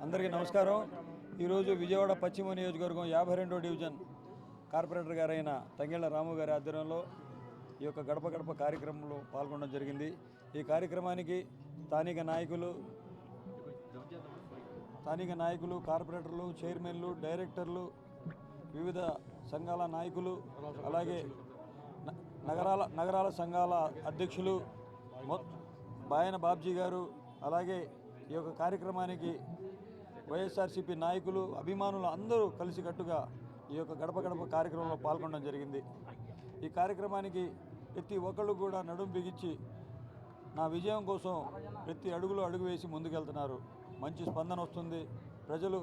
అందరికీ నమస్కారం. ఈరోజు విజయవాడ పశ్చిమ నియోజకవర్గం 52వ డివిజన్ కార్పొరేటర్ గారైన తంగెళ్ల రాము గారి ఆధ్వర్యంలో ఈ యొక్క గడప గడప కార్యక్రమంలో పాల్గొనడం జరిగింది. ఈ కార్యక్రమానికి స్థానిక నాయకులు, కార్పొరేటర్లు, చైర్మన్లు, డైరెక్టర్లు, వివిధ సంఘాల నాయకులు, అలాగే నగరాల సంఘాల అధ్యక్షులు బాయన బాబ్జీ గారు, అలాగే ఈ యొక్క కార్యక్రమానికి వైఎస్ఆర్సీపీ నాయకులు, అభిమానులు అందరూ కలిసికట్టుగా ఈ యొక్క గడప గడప కార్యక్రమంలో పాల్గొనడం జరిగింది. ఈ కార్యక్రమానికి ప్రతి ఒక్కళ్ళు కూడా నడుం బిగించి నా విజయం కోసం ప్రతి అడుగులో అడుగు వేసి ముందుకెళ్తున్నారు. మంచి స్పందన వస్తుంది, ప్రజలు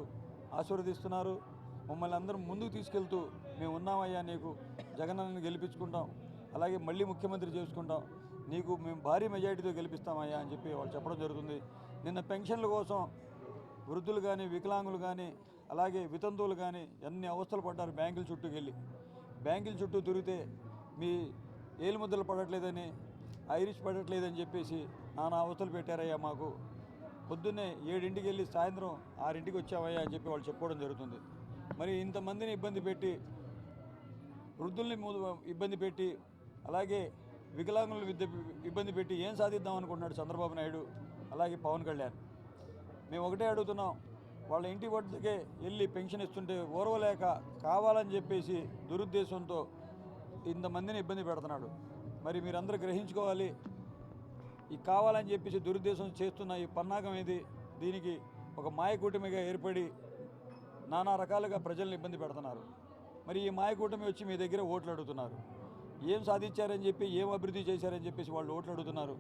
ఆశీర్వదిస్తున్నారు. మమ్మల్ని అందరం ముందుకు తీసుకెళ్తూ మేము ఉన్నామయ్యా, నీకు జగనన్నని గెలిపించుకుంటాం, అలాగే మళ్ళీ ముఖ్యమంత్రి చేసుకుంటాం, నీకు మేము భారీ మెజారిటీతో గెలిపిస్తామయ్యా అని చెప్పి వాళ్ళు చెప్పడం జరుగుతుంది. నిన్న పెన్షన్ల కోసం వృద్ధులు కానీ, వికలాంగులు కానీ, అలాగే వితంతువులు కానీ ఎన్ని అవస్థలు పడ్డారు. బ్యాంకుల చుట్టూకి వెళ్ళి బ్యాంకుల చుట్టూ తిరిగితే మీ ఏలుముద్దలు పడట్లేదని, ఐరిష్ పడట్లేదని చెప్పేసి నానా అవస్థలు పెట్టారయ్యా, మాకు పొద్దున్నే 7ంటికి వెళ్ళి సాయంత్రం 6ంటికి వచ్చామయ్యా అని చెప్పి వాళ్ళు చెప్పుకోవడం జరుగుతుంది. మరి ఇంతమందిని ఇబ్బంది పెట్టి, వృద్ధుల్ని ఇబ్బంది పెట్టి, అలాగే వికలాంగులను ఇబ్బంది పెట్టి ఏం సాధిద్దాం అనుకుంటున్నాడు చంద్రబాబు నాయుడు, అలాగే పవన్ కళ్యాణ్. మేము ఒకటే అడుగుతున్నాం, వాళ్ళ ఇంటి వద్దకే వెళ్ళి పెన్షన్ ఇస్తుంటే ఓర్వలేక కావాలని చెప్పేసి దురుద్దేశంతో ఇంతమందిని ఇబ్బంది పెడుతున్నాడు. మరి మీరందరూ గ్రహించుకోవాలి, ఈ కావాలని చెప్పేసి దురుద్దేశం చేస్తున్న ఈ పన్నాగం ఏది, దీనికి ఒక మాయకూటమిగా ఏర్పడి నానా రకాలుగా ప్రజల్ని ఇబ్బంది పెడుతున్నారు. మరి ఈ మాయకూటమి వచ్చి మీ దగ్గర ఓట్లు అడుగుతున్నారు. ఏం సాధించారని చెప్పి, ఏం అభివృద్ధి చేశారని చెప్పేసి వాళ్ళు ఓట్లు అడుగుతున్నారు.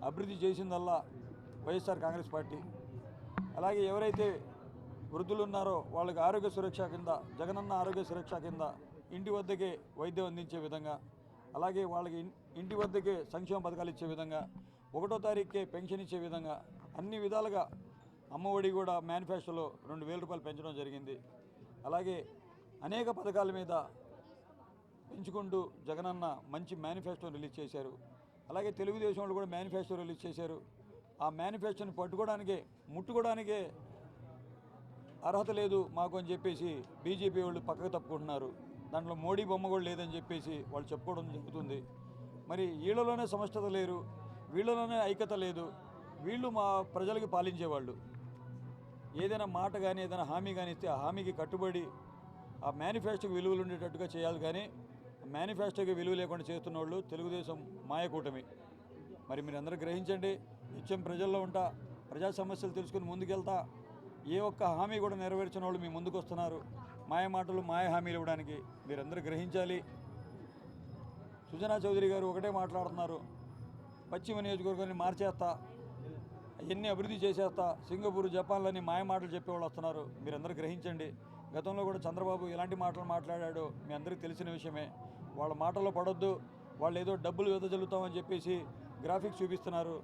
అభివృద్ధి చేసిందల్లా వైఎస్ఆర్ కాంగ్రెస్ పార్టీ. అలాగే ఎవరైతే వృద్ధులు ఉన్నారో వాళ్ళకి ఆరోగ్య సురక్ష కింద, జగనన్న ఆరోగ్య సురక్ష కింద ఇంటి వద్దకే వైద్యం అందించే విధంగా, అలాగే వాళ్ళకి ఇంటి వద్దకే సంక్షేమ పథకాలు ఇచ్చే విధంగా, 1వ తారీఖుకే పెన్షన్ ఇచ్చే విధంగా అన్ని విధాలుగా అమ్మఒడి కూడా మేనిఫెస్టోలో 2000 రూపాయలు పెంచడం జరిగింది. అలాగే అనేక పథకాల మీద పెంచుకుంటూ జగనన్న మంచి మేనిఫెస్టో రిలీజ్ చేశారు. అలాగే తెలుగుదేశం వాళ్ళు కూడా మేనిఫెస్టో రిలీజ్ చేశారు. ఆ మేనిఫెస్టోని ముట్టుకోవడానికే అర్హత లేదు మాకు అని చెప్పేసి బీజేపీ వాళ్ళు పక్కకు తప్పుకుంటున్నారు. దాంట్లో మోడీ బొమ్మ కూడా లేదని చెప్పేసి వాళ్ళు చెప్పుకోవడం జరుగుతుంది. మరి వీళ్ళలోనే సమష్టత లేరు, వీళ్ళలోనే ఐక్యత లేదు. వీళ్ళు మా ప్రజలకి పాలించేవాళ్ళు. ఏదైనా మాట కానీ, ఏదైనా హామీ కానీ ఇస్తే ఆ హామీకి కట్టుబడి ఆ మేనిఫెస్టోకి విలువలు ఉండేటట్టుగా చేయాలి. కానీ మేనిఫెస్టోకి విలువ లేకుండా చేస్తున్న వాళ్ళు తెలుగుదేశం మాయకూటమి. మరి మీరు అందరూ గ్రహించండి, నిత్యం ప్రజల్లో ఉంటా, ప్రజా సమస్యలు తెలుసుకుని ముందుకెళ్తా, ఏ ఒక్క హామీ కూడా నెరవేర్చిన వాళ్ళు మీ ముందుకు వస్తున్నారు మాయ మాటలు, మాయ హామీలు ఇవ్వడానికి. మీరందరూ గ్రహించాలి. సుజనా చౌదరి గారు ఒకటే మాట్లాడుతున్నారు, పశ్చిమ నియోజకవర్గాన్ని మార్చేస్తా, ఎన్ని అభివృద్ధి చేసేస్తా, సింగపూర్, జపాన్లని మాయ మాటలు చెప్పేవాళ్ళు వస్తున్నారు. మీరందరూ గ్రహించండి. గతంలో కూడా చంద్రబాబు ఎలాంటి మాటలు మాట్లాడాడో మీ అందరికీ తెలిసిన విషయమే. వాళ్ళ మాటల్లో పడొద్దు. వాళ్ళు ఏదో డబ్బులు వెదజల్లుతామని చెప్పేసి గ్రాఫిక్స్ చూపిస్తున్నారు.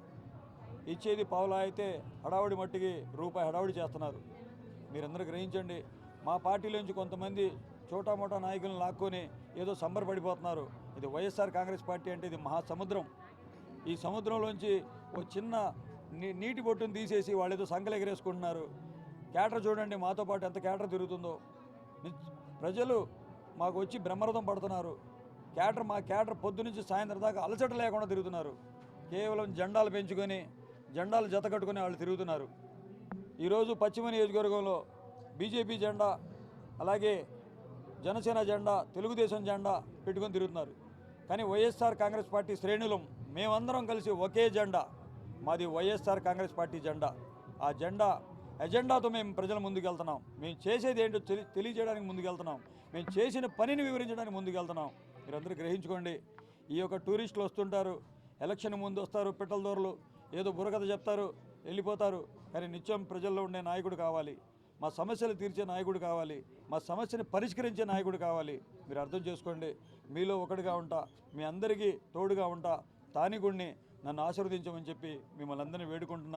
ఇచ్చేది పావులా అయితే హడావుడి మట్టికి రూపాయి హడావుడి చేస్తున్నారు. మీరందరూ గ్రహించండి. మా పార్టీలోంచి కొంతమంది చోటామోటా నాయకులను లాక్కొని ఏదో సంబరపడిపోతున్నారు. ఇది వైఎస్ఆర్ కాంగ్రెస్ పార్టీ అంటే ఇది మహాసముద్రం. ఈ సముద్రంలోంచి ఓ చిన్న నీటి బొట్టును తీసేసి వాళ్ళు ఏదో సంకలు ఎగరేసుకుంటున్నారు. క్యాటర్ చూడండి, మాతో పాటు ఎంత క్యాటర్ తిరుగుతుందో. ప్రజలు మాకు వచ్చి బ్రహ్మరథం పడుతున్నారు. మా క్యాటర్ పొద్దునుంచి సాయంత్రం దాకా అలసట లేకుండా తిరుగుతున్నారు. కేవలం జెండాలు పెంచుకొని, జెండాలు జత కట్టుకుని వాళ్ళు తిరుగుతున్నారు. ఈరోజు పశ్చిమ నియోజకవర్గంలో బీజేపీ జెండా, అలాగే జనసేన జెండా, తెలుగుదేశం జెండా పెట్టుకొని తిరుగుతున్నారు. కానీ వైఎస్ఆర్ కాంగ్రెస్ పార్టీ శ్రేణులు మేమందరం కలిసి ఒకే జెండా, మాది వైఎస్ఆర్ కాంగ్రెస్ పార్టీ జెండా. ఆ ఎజెండాతో మేము ప్రజల ముందుకెళ్తున్నాం. మేము చేసేది ఏంటో తెలియజేయడానికి ముందుకెళ్తున్నాం. మేము చేసిన పనిని వివరించడానికి ముందుకెళ్తున్నాం. మీరందరూ గ్రహించుకోండి. ఈ యొక్క టూరిస్టులు వస్తుంటారు, ఎలక్షన్ ముందు వస్తారు, పిట్టల దూరలు ఏదో బుర్రకథ చెప్తారు, వెళ్ళిపోతారు. కానీ నిత్యం ప్రజల్లో ఉండే నాయకుడు కావాలి, మా సమస్యలు తీర్చే నాయకుడు కావాలి, మా సమస్యని పరిష్కరించే నాయకుడు కావాలి. మీరు అర్థం చేసుకోండి. మీలో ఒకటిగా ఉంటా, మీ అందరికీ తోడుగా ఉంటా, స్థానికుడిని, నన్ను ఆశీర్వదించమని చెప్పి మిమ్మల్ని అందరినీ వేడుకుంటున్నా.